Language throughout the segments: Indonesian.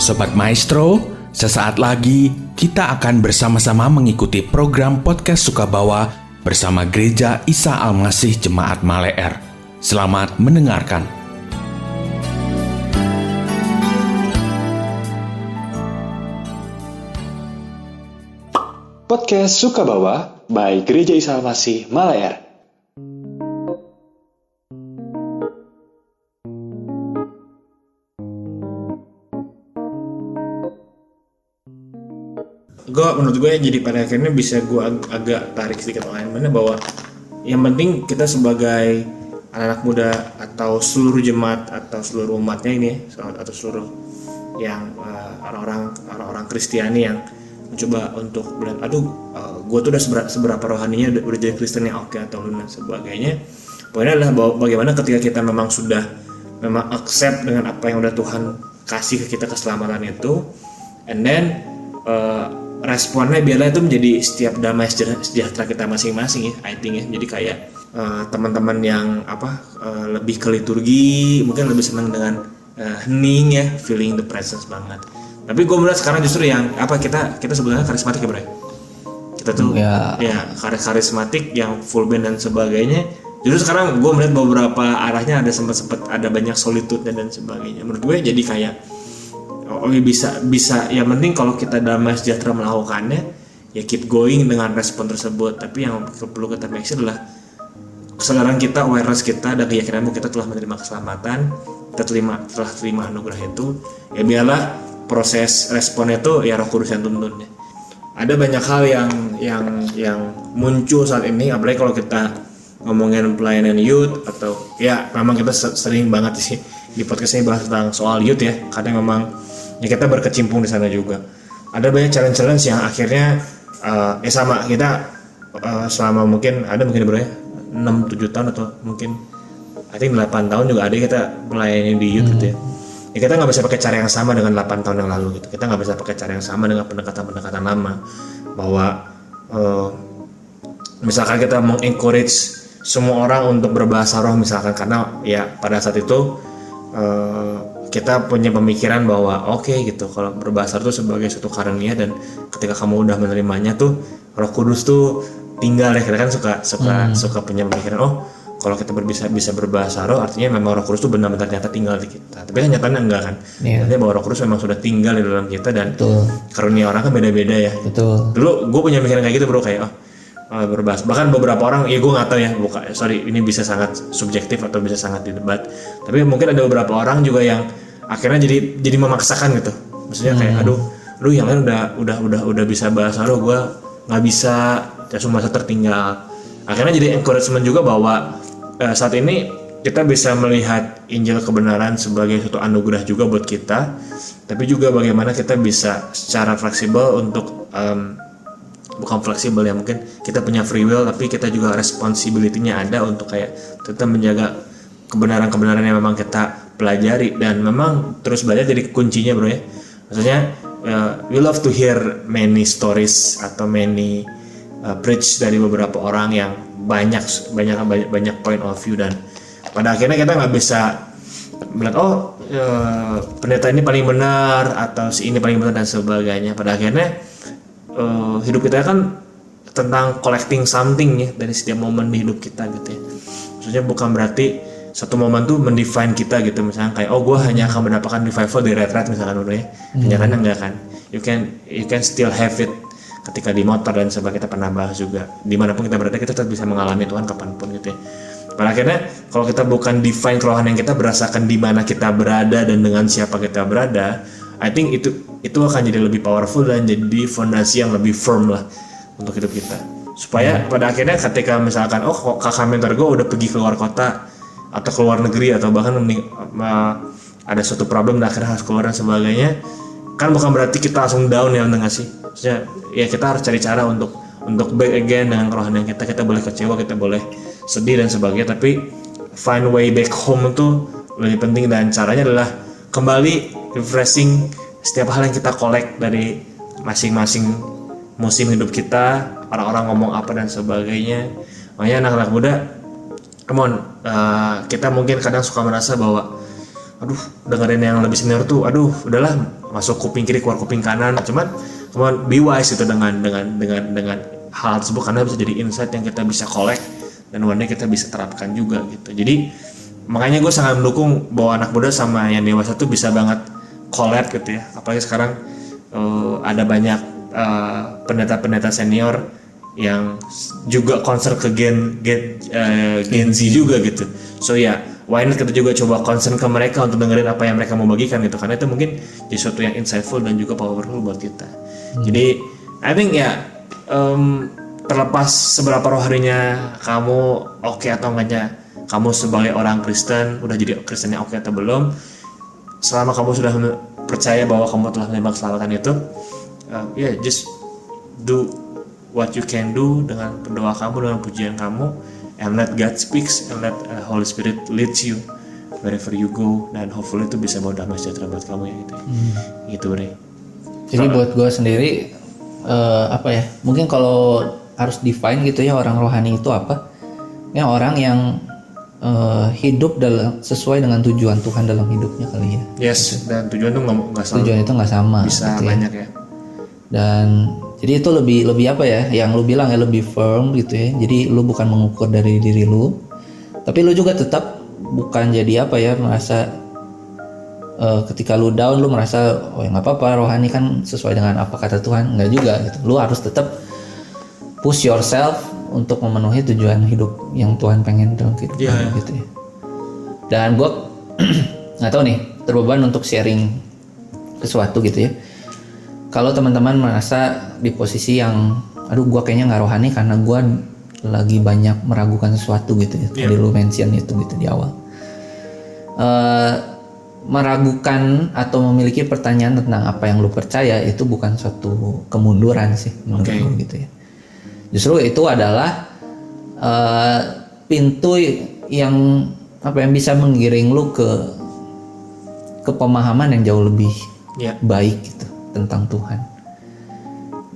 Sobat Maestro, sesaat lagi kita akan bersama-sama mengikuti program podcast Sukabawa bersama Gereja Isa Al-Masih Jemaat Maleer. Selamat mendengarkan. Podcast Sukabawa by Gereja Isa Al-Masih Maleer. Menurut gue jadi pada akhirnya bisa gue agak tarik sedikit mana bahwa yang penting kita sebagai anak muda atau seluruh jemaat atau seluruh umatnya ini atau seluruh yang orang-orang Kristiani yang mencoba untuk bilang gue tuh udah seberapa rohaninya udah jadi Kristen yang oke atau dan sebagainya. Poinnya adalah bahwa bagaimana ketika kita memang accept dengan apa yang udah Tuhan kasih ke kita keselamatan itu, and then responnya biarlah itu menjadi setiap damai sejahtera kita masing-masing ya, I think ya. Jadi kayak teman-teman yang lebih ke liturgi mungkin lebih senang dengan hening ya, feeling the presence banget. Tapi gue melihat sekarang justru yang kita sebenarnya karismatik ya bro. Kita tuh karismatik yang full band dan sebagainya. Justru sekarang gue melihat beberapa arahnya ada sempat ada banyak solitude dan sebagainya. Menurut gue jadi kayak bisa yang penting kalau kita damai sejahtera melakukannya ya keep going dengan respon tersebut. Tapi yang perlu kita make sure adalah kesadaran kita, awareness kita dan keyakinan kita telah menerima keselamatan, kita telah terima anugerah itu, ya biarlah proses respon itu ya Roh Kudus yang tuntun ya. Ada banyak hal yang muncul saat ini, apalagi kalau kita ngomongin pelayanan youth atau ya memang kita sering banget sih di podcast ini bahas tentang soal youth ya, karena memang ya kita berkecimpung di sana juga. Ada banyak challenge yang akhirnya sama kita selama mungkin bro ya 6-7 tahun atau mungkin I think 8 tahun juga ada kita melayani di youth gitu ya. Ya kita nggak bisa pakai cara yang sama dengan 8 tahun yang lalu gitu. Kita nggak bisa pakai cara yang sama dengan pendekatan lama. Bahwa misalkan kita mengencourage semua orang untuk berbahasa roh misalkan, karena ya pada saat itu kita punya pemikiran bahwa gitu kalau berbahasa itu sebagai suatu karunia dan ketika kamu udah menerimanya tuh Roh Kudus tuh tinggal ya. Kita kan suka punya pemikiran kalau kita bisa berbahasa roh artinya memang Roh Kudus tuh benar-benar ternyata tinggal di kita. Tapi nyatanya enggak kan. Artinya bahwa Roh Kudus memang sudah tinggal di dalam kita dan karunia orang kan beda-beda ya. Betul. Dulu gue punya pemikiran kayak gitu bro, kayak berbahasa. Bahkan beberapa orang, ya gue nggak tahu ya, ini bisa sangat subjektif atau bisa sangat didebat. Tapi mungkin ada beberapa orang juga yang akhirnya jadi memaksakan gitu. Maksudnya kayak aduh yang lain udah bisa bahasa roh, gue nggak bisa, langsung merasa tertinggal. Akhirnya jadi encouragement juga bahwa saat ini kita bisa melihat Injil kebenaran sebagai suatu anugerah juga buat kita, tapi juga bagaimana kita bisa secara fleksibel untuk bukan fleksibel ya, mungkin kita punya free will tapi kita juga responsibility-nya ada untuk kayak tetap menjaga kebenaran-kebenaran yang memang kita pelajari dan memang terus belajar jadi kuncinya bro ya. Maksudnya we love to hear many stories atau many preach dari beberapa orang yang banyak point of view, dan pada akhirnya kita nggak bisa melihat pendeta ini paling benar atau si ini paling benar dan sebagainya. Pada akhirnya hidup kita kan tentang collecting something ya dari setiap momen di hidup kita gitu ya. Maksudnya bukan berarti satu momen tuh mendefine kita gitu, misalnya kayak gue hanya akan mendapatkan revival di retreat misalkan dulu ya. Jangan enggak kan. You can still have it ketika di motor dan sebagainya, kita pernah bahas juga. Dimanapun kita berada kita tetap bisa mengalami Tuhan kapanpun gitu ya. Pada akhirnya kalau kita bukan define kerohanian kita berdasarkan di mana kita berada dan dengan siapa kita berada, I think itu akan jadi lebih powerful dan jadi fondasi yang lebih firm lah untuk hidup kita. Supaya pada akhirnya ketika misalkan kakak mentor gue udah pergi ke luar kota atau ke luar negeri atau bahkan ada suatu problem dan akhirnya harus keluar dan sebagainya, kan bukan berarti kita langsung down ya, nggak sih? Maksudnya ya kita harus cari cara untuk back again dengan kerohanian kita boleh kecewa, kita boleh sedih dan sebagainya, tapi find way back home itu lebih penting, dan caranya adalah kembali refreshing setiap hal yang kita collect dari masing-masing musim hidup kita, orang-orang ngomong apa dan sebagainya. Makanya anak-anak muda, come on, kita mungkin kadang suka merasa bahwa aduh dengerin yang lebih senior tuh aduh udahlah masuk kuping kiri keluar kuping kanan, cuman be wise itu dengan hal tersebut, karena bisa jadi insight yang kita bisa collect dan one day kita bisa terapkan juga gitu. Jadi makanya gue sangat mendukung bahwa anak muda sama yang dewasa tuh bisa banget collab gitu ya, apalagi sekarang ada banyak pendeta-pendeta senior yang juga concern ke Gen Z juga gitu. So ya, why not kita juga coba concern ke mereka untuk dengerin apa yang mereka mau bagikan gitu, karena itu mungkin jadi sesuatu yang insightful dan juga powerful buat kita. Jadi I think ya terlepas seberapa rohaninya kamu oke atau enggaknya kamu sebagai orang Kristen, udah jadi Kristennya oke atau belum, selama kamu sudah percaya bahwa kamu telah menerima keselamatan itu, just do what you can do dengan doa kamu, dengan pujian kamu, and let God speaks and let Holy Spirit leads you wherever you go, dan hopefully itu bisa bawa damai sejahtera buat kamu ya gitu. Gitu deh. Jadi buat gue sendiri mungkin kalau harus define gitu ya, orang rohani itu apa? Ya orang yang hidup sesuai dengan tujuan Tuhan dalam hidupnya kali ya. Yes, gitu. Dan tujuan tuh nggak sama. Tujuan itu nggak sama. Bisa gitu banyak ya. Dan jadi itu lebih apa ya? Yang lu bilang ya, lebih firm gitu ya. Jadi lu bukan mengukur dari diri lu, tapi lu juga tetap bukan jadi merasa ketika lu down lu merasa ya nggak apa-apa, rohani kan sesuai dengan apa kata Tuhan, nggak juga gitu. Lu harus tetap push yourself untuk memenuhi tujuan hidup yang Tuhan pengen dalam kehidupan gitu ya. Dan gue nggak tahu nih, terbeban untuk sharing sesuatu gitu ya. Kalau teman-teman merasa di posisi yang aduh gue kayaknya nggak rohani karena gue lagi banyak meragukan sesuatu gitu ya. Tadi lu mention itu gitu di awal. Meragukan atau memiliki pertanyaan tentang apa yang lu percaya itu bukan suatu kemunduran sih menurut gue gitu ya. Justru itu adalah pintu yang bisa menggiring lu ke pemahaman yang jauh lebih baik gitu tentang Tuhan.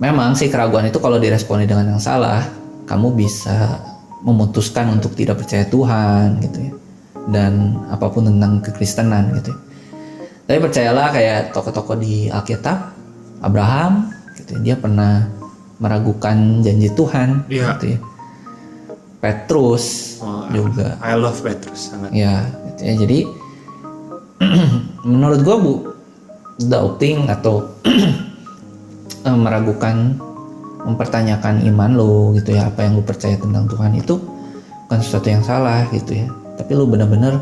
Memang sih keraguan itu kalau diresponi dengan yang salah, kamu bisa memutuskan untuk tidak percaya Tuhan gitu ya, dan apapun tentang kekristenan gitu ya. Tapi percayalah, kayak tokoh-tokoh di Alkitab, Abraham gitu ya, dia pernah meragukan janji Tuhan gitu ya. Petrus juga. I love Petrus sangat. Ya, gitu ya. Jadi menurut gue doubting atau meragukan, mempertanyakan iman lo gitu ya, apa yang lo percaya tentang Tuhan itu bukan sesuatu yang salah gitu ya. Tapi lo benar-benar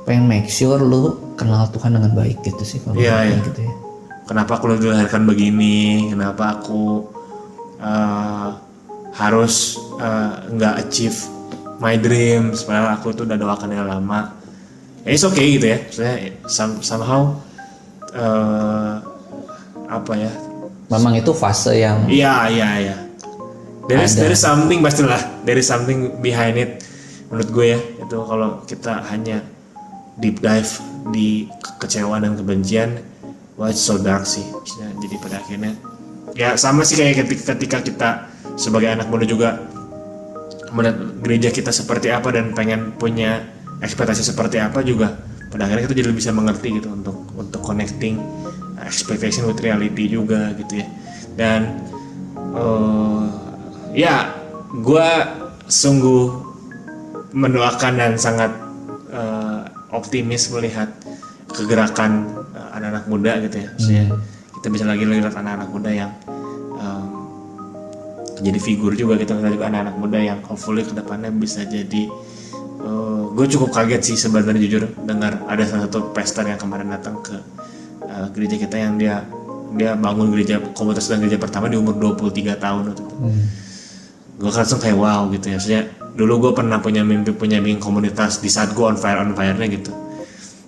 pengen make sure lo kenal Tuhan dengan baik gitu sih kalau gitu ya. Kenapa aku dilahirkan begini? Kenapa aku harus nggak achieve my dreams? Padahal aku tuh udah doakannya lama. It's okay gitu ya. Maksudnya somehow memang itu fase yang Iya. There is something pastilah. There is something behind it. Menurut gue ya, itu kalau kita hanya deep dive di kekecewaan dan kebencian, wah it's so dark sih. Jadi pada akhirnya ya sama sih kayak ketika kita sebagai anak muda juga melihat gereja kita seperti apa dan pengen punya ekspektasi seperti apa juga, pada akhirnya kita jadi bisa mengerti gitu untuk connecting expectation with reality juga gitu ya. Dan gue sungguh mendoakan dan sangat optimis melihat kegerakan anak-anak muda gitu ya. Maksudnya kita bisa lagi lihat anak-anak muda yang jadi figur juga gitu, kita juga anak-anak muda yang hopefully kedepannya bisa jadi gue cukup kaget sih sebenarnya jujur dengar ada salah satu pastor yang kemarin datang ke gereja kita yang dia bangun gereja komunitas dan gereja pertama di umur 23 tahun waktu itu. Gue langsung kayak wow gitu ya. Maksudnya dulu gue pernah punya mimpi punya bikin komunitas di saat gue on fire-nya gitu.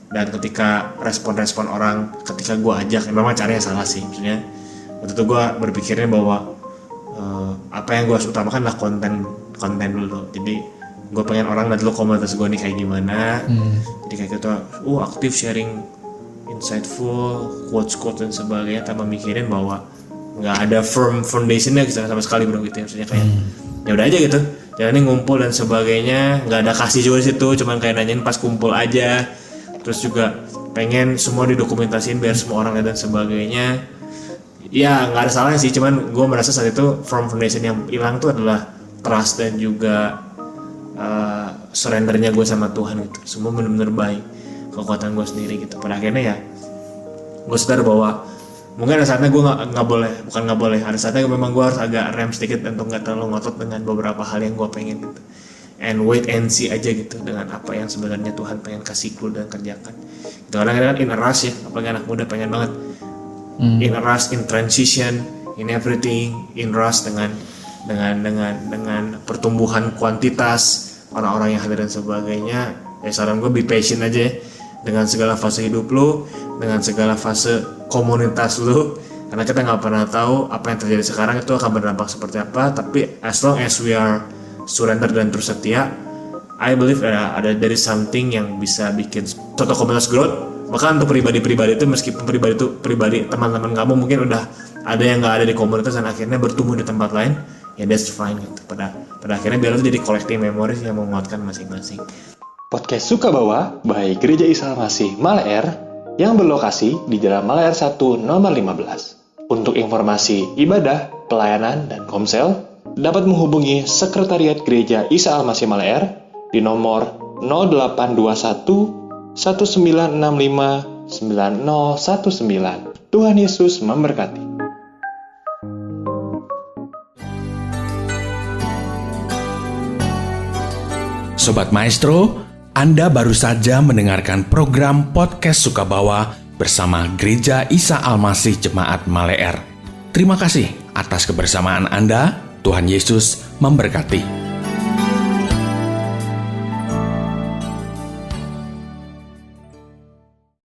Dan ketika respon orang ketika gue ajak, memang caranya salah sih. Maksudnya waktu itu gue berpikirnya bahwa apa yang gue harus utamakan adalah konten dulu. Jadi gue pengen orang lihat dulu komunitas gue nih kayak gimana. Jadi kayak gitu, aktif sharing insightful quotes dan sebagainya, tanpa mikirin bahwa nggak ada firm foundationnya gitu sama sekali bro gitu ya. Maksudnya kayak ya udah aja gitu, jalanin ngumpul dan sebagainya, nggak ada kasih juga di situ, cuman kayak nanyain pas kumpul aja. terus juga pengen semua didokumentasiin biar semua orang lihat dan sebagainya. Ya nggak ada salahnya sih, cuman gue merasa saat itu from foundation yang hilang tuh adalah trust dan juga surrendernya gue sama Tuhan gitu. Semua benar-benar baik, kekuatan gue sendiri gitu. Pada akhirnya ya gue sadar bahwa mungkin ada saatnya gue nggak boleh, ada saatnya memang gue harus agak rem sedikit untuk nggak terlalu ngotot dengan beberapa hal yang gue pengen gitu, and wait and see aja gitu dengan apa yang sebenarnya Tuhan pengen kasih gue dan kerjakan. Itu kadang-kadang in a rush ya, apalagi anak muda pengen banget in a rush, in transition, in everything, in rush dengan pertumbuhan kuantitas orang-orang yang hadir dan sebagainya. Ya saran gue be patient aja ya, dengan segala fase hidup lu, dengan segala fase komunitas lu, karena kita nggak pernah tahu apa yang terjadi sekarang itu akan berdampak seperti apa. Tapi as long as we are surrender dan terus setia, I believe ada dari something yang bisa bikin suatu komunitas growth. Bahkan untuk pribadi-pribadi itu, meskipun pribadi teman-teman kamu mungkin udah ada yang nggak ada di komunitas dan akhirnya bertumbuh di tempat lain, ya that's fine gitu. Pada akhirnya biar itu jadi collective memories yang menguatkan masing-masing. Podcast Sukabawa by Gereja Isa Al-Masih Maleer yang berlokasi di Jalan Maleer 1 nomor 15. Untuk informasi ibadah, pelayanan, dan komsel, dapat menghubungi Sekretariat Gereja Isa Al-Masih Maleer di nomor 0821 1965 9019. Tuhan Yesus memberkati. Sobat Maestro, Anda baru saja mendengarkan program Podcast Sukabawa bersama Gereja Isa Al-Masih Jemaat Maleer. Terima kasih atas kebersamaan Anda. Tuhan Yesus memberkati.